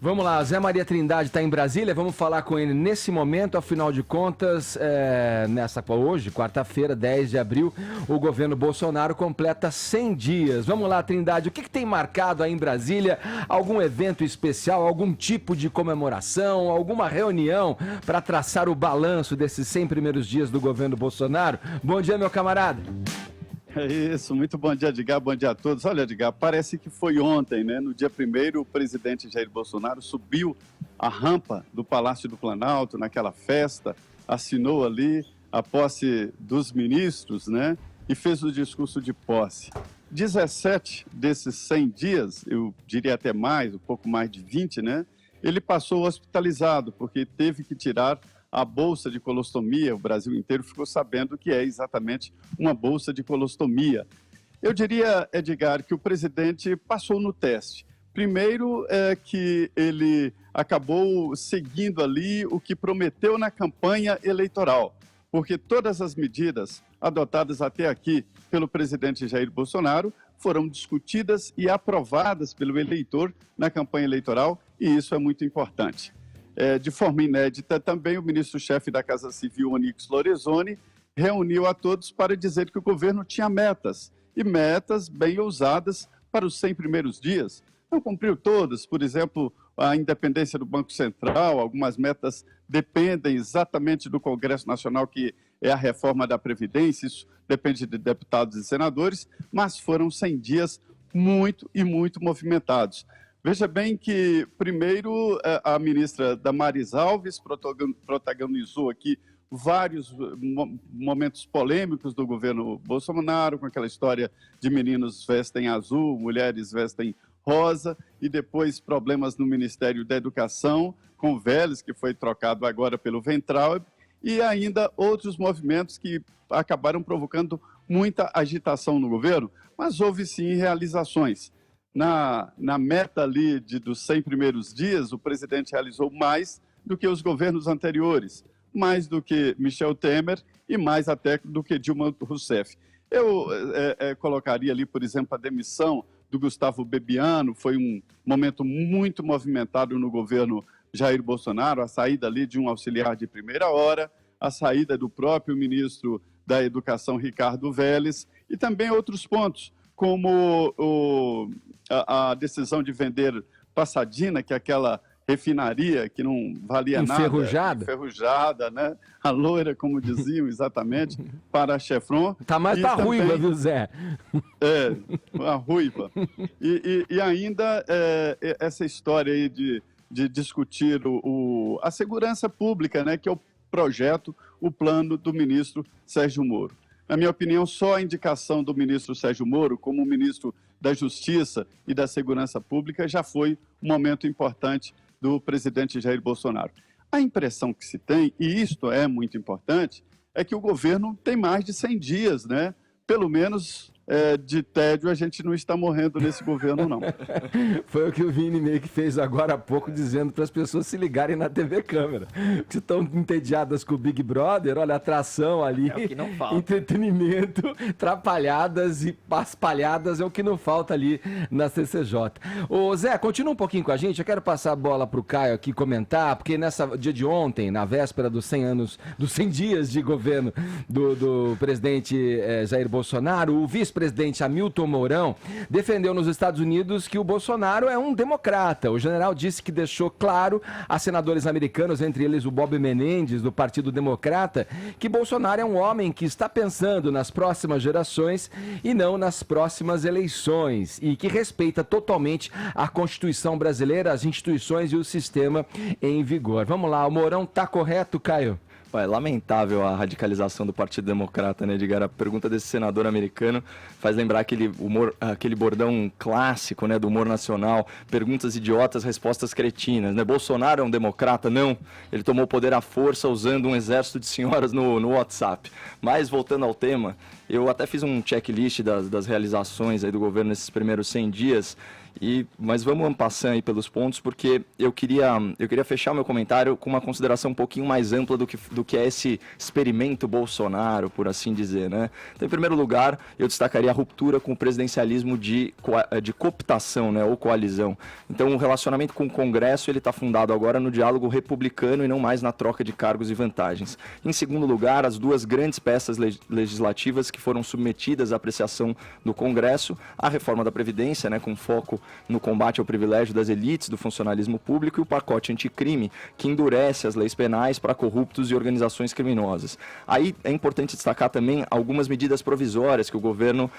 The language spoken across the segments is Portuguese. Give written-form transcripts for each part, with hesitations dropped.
Vamos lá, Zé Maria Trindade está em Brasília, vamos falar com ele nesse momento, afinal de contas, hoje, quarta-feira, 10 de abril, o governo Bolsonaro completa 100 dias. Vamos lá, Trindade, o que tem marcado aí em Brasília? Algum evento especial, algum tipo de comemoração, alguma reunião para traçar o balanço desses 100 primeiros dias do governo Bolsonaro? Bom dia, meu camarada. É isso, muito bom dia, Edgar, bom dia a todos. Olha, Edgar, parece que foi ontem, né? No dia 1º, o presidente Jair Bolsonaro subiu a rampa do Palácio do Planalto, naquela festa, assinou ali a posse dos ministros, né? E fez o discurso de posse. 17 desses 100 dias, eu diria até mais, um pouco mais de 20, né? Ele passou hospitalizado, porque teve que tirar a bolsa de colostomia. O Brasil inteiro ficou sabendo que é exatamente uma bolsa de colostomia. Eu diria, Edgar, que o presidente passou no teste. Primeiro, que ele acabou seguindo ali o que prometeu na campanha eleitoral, porque todas as medidas adotadas até aqui pelo presidente Jair Bolsonaro foram discutidas e aprovadas pelo eleitor na campanha eleitoral, e isso é muito importante. De forma inédita, também o ministro-chefe da Casa Civil, Onyx Lorenzoni, reuniu a todos para dizer que o governo tinha metas, e metas bem ousadas para os 100 primeiros dias. Não cumpriu todas, por exemplo, a independência do Banco Central, algumas metas dependem exatamente do Congresso Nacional, que é a reforma da Previdência, isso depende de deputados e senadores, mas foram 100 dias muito movimentados. Veja bem que, primeiro, a ministra Damares Alves protagonizou aqui vários momentos polêmicos do governo Bolsonaro, com aquela história de meninos vestem azul, mulheres vestem rosa, e depois problemas no Ministério da Educação, com Vélez, que foi trocado agora pelo Weintraub, e ainda outros movimentos que acabaram provocando muita agitação no governo, mas houve sim realizações. Na meta ali dos 100 primeiros dias, o presidente realizou mais do que os governos anteriores, mais do que Michel Temer e mais até do que Dilma Rousseff. Eu colocaria ali, por exemplo, a demissão do Gustavo Bebiano, foi um momento muito movimentado no governo Jair Bolsonaro, a saída ali de um auxiliar de primeira hora, a saída do próprio ministro da Educação, Ricardo Vélez, e também outros pontos, como a decisão de vender Passadina, que é aquela refinaria que não valia nada. Enferrujada, né? A loira, como diziam exatamente, para a Chevron. Tá mais para a ruiva, viu, Zé? A ruiva. E ainda essa história aí de discutir a segurança pública, né? Que é o projeto, o plano do ministro Sérgio Moro. Na minha opinião, só a indicação do ministro Sérgio Moro como ministro da Justiça e da Segurança Pública já foi um momento importante do presidente Jair Bolsonaro. A impressão que se tem, e isto é muito importante, é que o governo tem mais de 100 dias, né? Pelo menos de tédio a gente não está morrendo nesse governo, não. Foi o que o Vini meio que fez agora há pouco, dizendo para as pessoas se ligarem na TV Câmera. Que estão entediadas com o Big Brother, olha, atração ali, é o que não falta. Entretenimento, trapalhadas e paspalhadas é o que não falta ali na CCJ. Ô Zé, continua um pouquinho com a gente, eu quero passar a bola para o Caio aqui comentar, porque nessa dia de ontem, na véspera dos 100 anos, dos 100 dias de governo do presidente Jair Bolsonaro, o vice-presidente Hamilton Mourão defendeu nos Estados Unidos que o Bolsonaro é um democrata. O general disse que deixou claro a senadores americanos, entre eles o Bob Menendez, do Partido Democrata, que Bolsonaro é um homem que está pensando nas próximas gerações e não nas próximas eleições, e que respeita totalmente a Constituição brasileira, as instituições e o sistema em vigor. Vamos lá, o Mourão tá correto, Caio? É lamentável a radicalização do Partido Democrata, né, Edgar? A pergunta desse senador americano faz lembrar aquele bordão clássico, né, do humor nacional, perguntas idiotas, respostas cretinas, né? Bolsonaro é um democrata? Não. Ele tomou o poder à força usando um exército de senhoras no WhatsApp. Mas, voltando ao tema, eu até fiz um checklist das realizações aí do governo nesses primeiros 100 dias, Mas vamos passando aí pelos pontos, porque eu queria fechar meu comentário com uma consideração um pouquinho mais ampla do que é esse experimento Bolsonaro, por assim dizer, né? Então, em primeiro lugar, eu destacaria a ruptura com o presidencialismo de cooptação, né, ou coalizão. Então, o relacionamento com o Congresso ele está fundado agora no diálogo republicano e não mais na troca de cargos e vantagens. Em segundo lugar, as duas grandes peças legislativas que foram submetidas à apreciação do Congresso, a reforma da Previdência, né, com foco no combate ao privilégio das elites do funcionalismo público, e o pacote anticrime, que endurece as leis penais para corruptos e organizações criminosas. Aí é importante destacar também algumas medidas provisórias que o governo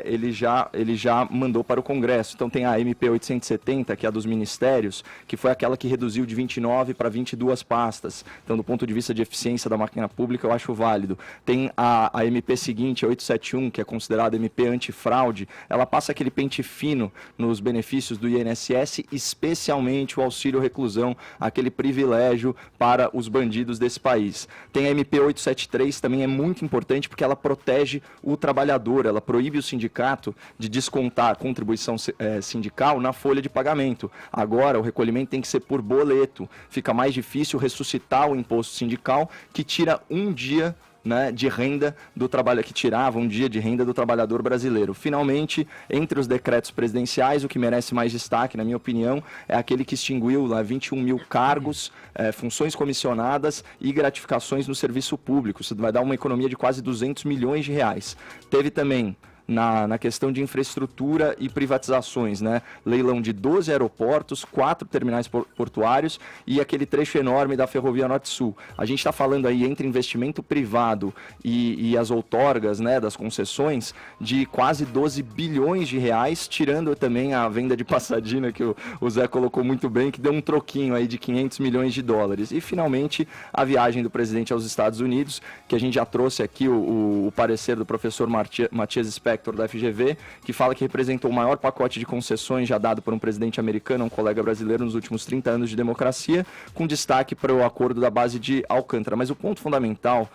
ele já mandou para o Congresso. Então tem a MP 870, que é a dos ministérios, que foi aquela que reduziu de 29 para 22 pastas. Então, do ponto de vista de eficiência da máquina pública, eu acho válido. Tem a MP seguinte, a 871, que é considerada MP antifraude. Ela passa aquele pente fino nos benefícios do INSS, especialmente o auxílio reclusão, aquele privilégio para os bandidos desse país. Tem a MP 873, também é muito importante porque ela protege o trabalhador, ela proíbe o sindicato de descontar a contribuição sindical na folha de pagamento. Agora, o recolhimento tem que ser por boleto. Fica mais difícil ressuscitar o imposto sindical, que tira um dia, né, de renda do trabalho, que tirava um dia de renda do trabalhador brasileiro. Finalmente, entre os decretos presidenciais, o que merece mais destaque, na minha opinião, é aquele que extinguiu lá 21 mil cargos, funções comissionadas e gratificações no serviço público. Isso vai dar uma economia de quase 200 milhões de reais. Teve também na questão de infraestrutura e privatizações, né? Leilão de 12 aeroportos, 4 terminais portuários e aquele trecho enorme da Ferrovia Norte-Sul. A gente está falando aí entre investimento privado e as outorgas, né, das concessões, de quase 12 bilhões de reais, tirando também a venda de Passadina, que o Zé colocou muito bem, que deu um troquinho aí de 500 milhões de dólares. E, finalmente, a viagem do presidente aos Estados Unidos, que a gente já trouxe aqui o parecer do professor Matias Spector, da FGV, que fala que representou o maior pacote de concessões já dado por um presidente americano a um colega brasileiro nos últimos 30 anos de democracia, com destaque para o acordo da base de Alcântara. Mas o ponto fundamental,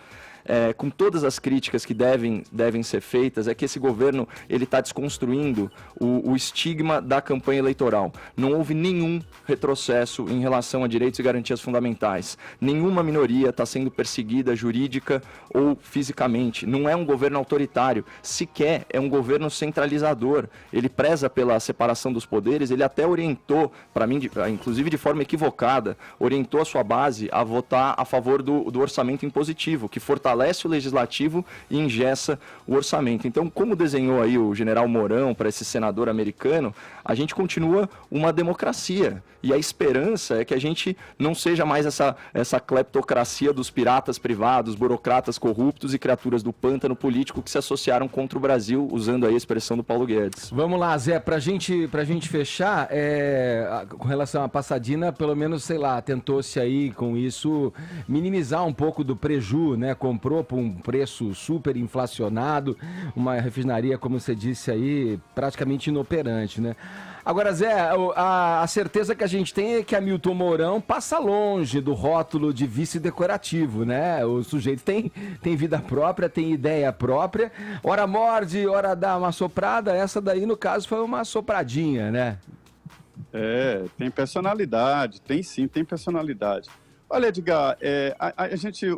com todas as críticas que devem ser feitas, é que esse governo ele está desconstruindo o estigma da campanha eleitoral. Não houve nenhum retrocesso em relação a direitos e garantias fundamentais. Nenhuma minoria está sendo perseguida jurídica ou fisicamente. Não é um governo autoritário, sequer é um governo centralizador. Ele preza pela separação dos poderes, ele até orientou, para mim, inclusive de forma equivocada, orientou a sua base a votar a favor do orçamento impositivo, que fortalece o legislativo e engessa o orçamento. Então, como desenhou aí o general Mourão para esse senador americano, a gente continua uma democracia. E a esperança é que a gente não seja mais essa cleptocracia dos piratas privados, burocratas corruptos e criaturas do pântano político que se associaram contra o Brasil, usando aí a expressão do Paulo Guedes. Vamos lá, Zé, pra gente fechar, com relação à Passadina, pelo menos, sei lá, tentou-se aí com isso minimizar um pouco do preju, né? Comprou por um preço super inflacionado, uma refinaria, como você disse aí, praticamente inoperante, né? Agora, Zé, a certeza que a gente tem é que Hamilton Mourão passa longe do rótulo de vice decorativo, né? O sujeito tem vida própria, tem ideia própria, ora morde, ora dá uma soprada, essa daí, no caso, foi uma sopradinha, né? Tem personalidade, tem personalidade. Olha, Edgar,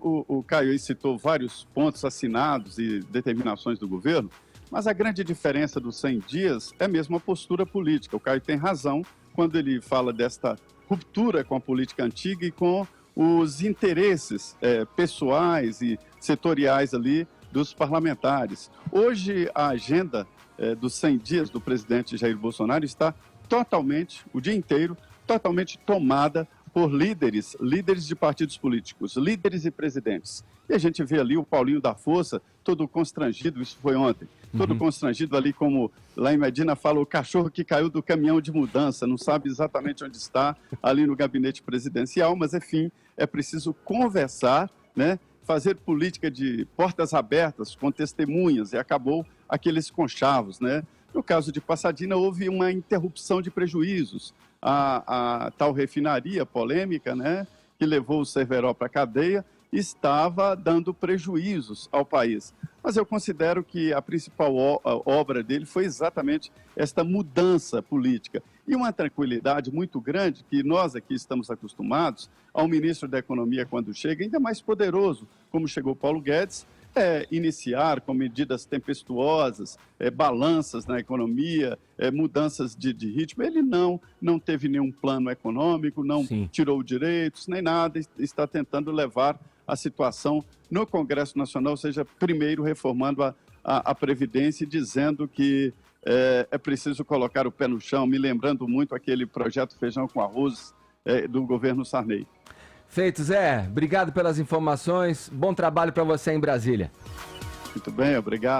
o Caio aí citou vários pontos assinados e determinações do governo, mas a grande diferença dos 100 dias é mesmo a postura política. O Caio tem razão quando ele fala desta ruptura com a política antiga e com os interesses pessoais e setoriais ali dos parlamentares. Hoje, a agenda dos 100 dias do presidente Jair Bolsonaro está totalmente, o dia inteiro, totalmente tomada por líderes de partidos políticos, líderes e presidentes. E a gente vê ali o Paulinho da Força, todo constrangido, isso foi ontem, todo constrangido ali, como lá em Medina fala, o cachorro que caiu do caminhão de mudança, não sabe exatamente onde está, ali no gabinete presidencial, mas enfim, é preciso conversar, né? Fazer política de portas abertas com testemunhas, e acabou aqueles conchavos, né? No caso de Passadina, houve uma interrupção de prejuízos. A tal refinaria polêmica, né, que levou o Cerveró para a cadeia, estava dando prejuízos ao país. mas eu considero que a principal obra dele foi exatamente esta mudança política. E uma tranquilidade muito grande, que nós aqui estamos acostumados ao ministro da Economia, quando chega, ainda mais poderoso, como chegou Paulo Guedes, iniciar com medidas tempestuosas, balanças na economia, mudanças de ritmo. Ele não teve nenhum plano econômico, não Sim. tirou direitos, nem nada, está tentando levar a situação no Congresso Nacional, ou seja, primeiro reformando a Previdência e dizendo que é preciso colocar o pé no chão, me lembrando muito aquele projeto Feijão com Arroz do governo Sarney. Feito, Zé. Obrigado pelas informações. Bom trabalho para você em Brasília. Muito bem, obrigado.